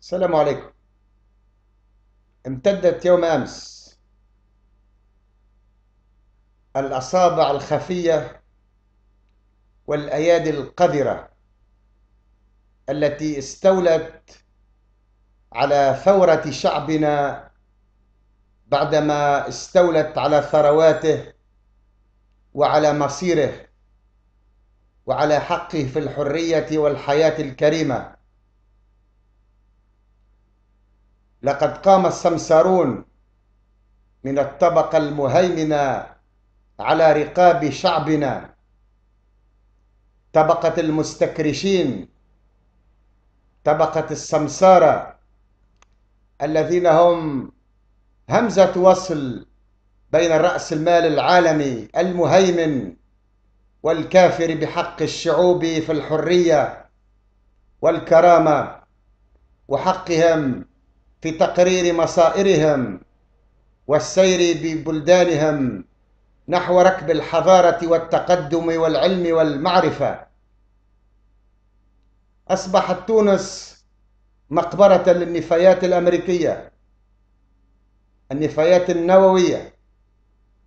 السلام عليكم. امتدت يوم أمس الأصابع الخفية والأيادي القذرة التي استولت على ثورة شعبنا بعدما استولت على ثرواته وعلى مصيره وعلى حقه في الحرية والحياة الكريمة. لقد قام السمسارون من الطبقة المهيمنة على رقاب شعبنا، طبقة المستكرشين، طبقة السمسارة، الذين هم همزة وصل بين رأس المال العالمي المهيمن والكافر بحق الشعوب في الحرية والكرامة وحقهم في تقرير مصائرهم والسير ببلدانهم نحو ركب الحضارة والتقدم والعلم والمعرفة. أصبحت تونس مقبرة للنفايات الأمريكية، النفايات النووية.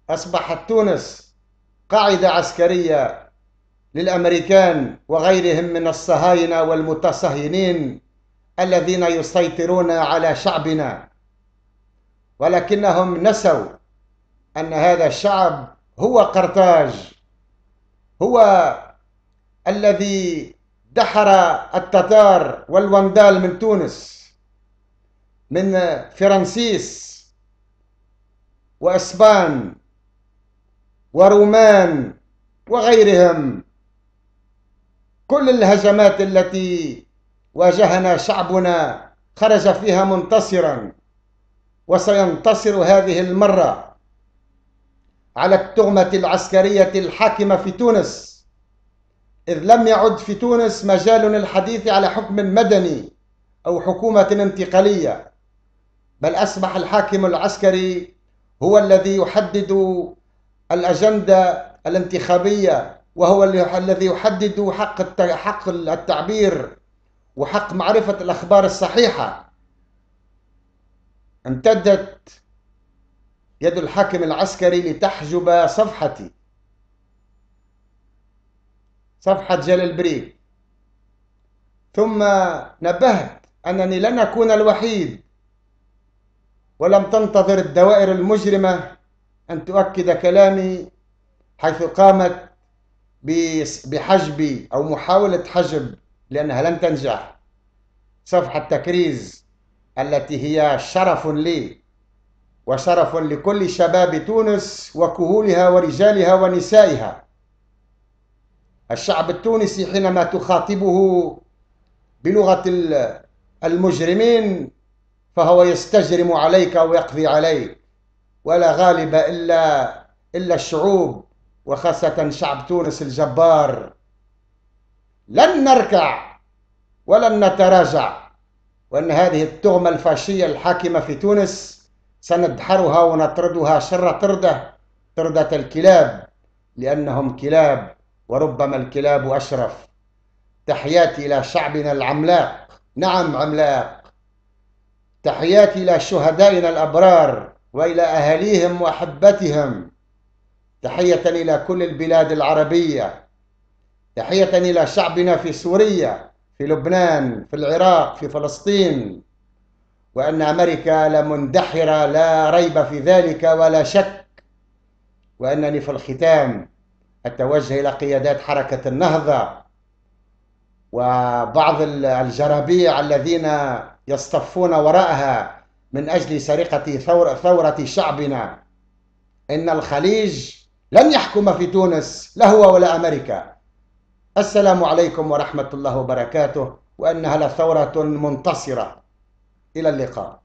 أصبحت تونس قاعدة عسكرية للأمريكان وغيرهم من الصهاينة والمتصهينين الذين يسيطرون على شعبنا، ولكنهم نسوا أن هذا الشعب هو قرطاج، هو الذي دحر التتار والوندال من تونس، من فرنسيس وأسبان ورومان وغيرهم. كل الهجمات التي واجهنا شعبنا خرج فيها منتصرا، وسينتصر هذه المرة على التهمة العسكرية الحاكمة في تونس، إذ لم يعد في تونس مجال للحديث على حكم مدني أو حكومة انتقالية، بل أصبح الحاكم العسكري هو الذي يحدد الأجندة الانتخابية، وهو الذي يحدد حق التعبير وحق معرفة الأخبار الصحيحة. امتدت يد الحاكم العسكري لتحجب صفحة جلال بريك، ثم نبهت أنني لن أكون الوحيد، ولم تنتظر الدوائر المجرمة أن تؤكد كلامي، حيث قامت بحجب أو محاولة حجب، لأنها لن تنجح، صفحة تكريز التي هي شرف لي وشرف لكل شباب تونس وكهولها ورجالها ونسائها. الشعب التونسي حينما تخاطبه بلغة المجرمين فهو يستجرم عليك ويقضي عليك، ولا غالب إلا الشعوب، وخاصة شعب تونس الجبار. لن نركع ولن نتراجع، وأن هذه التهمة الفاشية الحاكمة في تونس سندحرها ونطردها شر طردة الكلاب، لأنهم كلاب وربما الكلاب أشرف. تحياتي إلى شعبنا العملاق، نعم عملاق. تحياتي إلى شهدائنا الأبرار وإلى أهاليهم وأحبتهم. تحية إلى كل البلاد العربية. تحية إلى شعبنا في سوريا، في لبنان، في العراق، في فلسطين. وأن أمريكا لمندحرة لا ريب في ذلك ولا شك. وأنني في الختام أتوجه إلى قيادات حركة النهضة وبعض الجرابيع الذين يصطفون وراءها من أجل سرقة ثورة شعبنا. إن الخليج لن يحكم في تونس، لا هو ولا أمريكا. السلام عليكم ورحمة الله وبركاته، وأنها لثورة منتصرة. إلى اللقاء.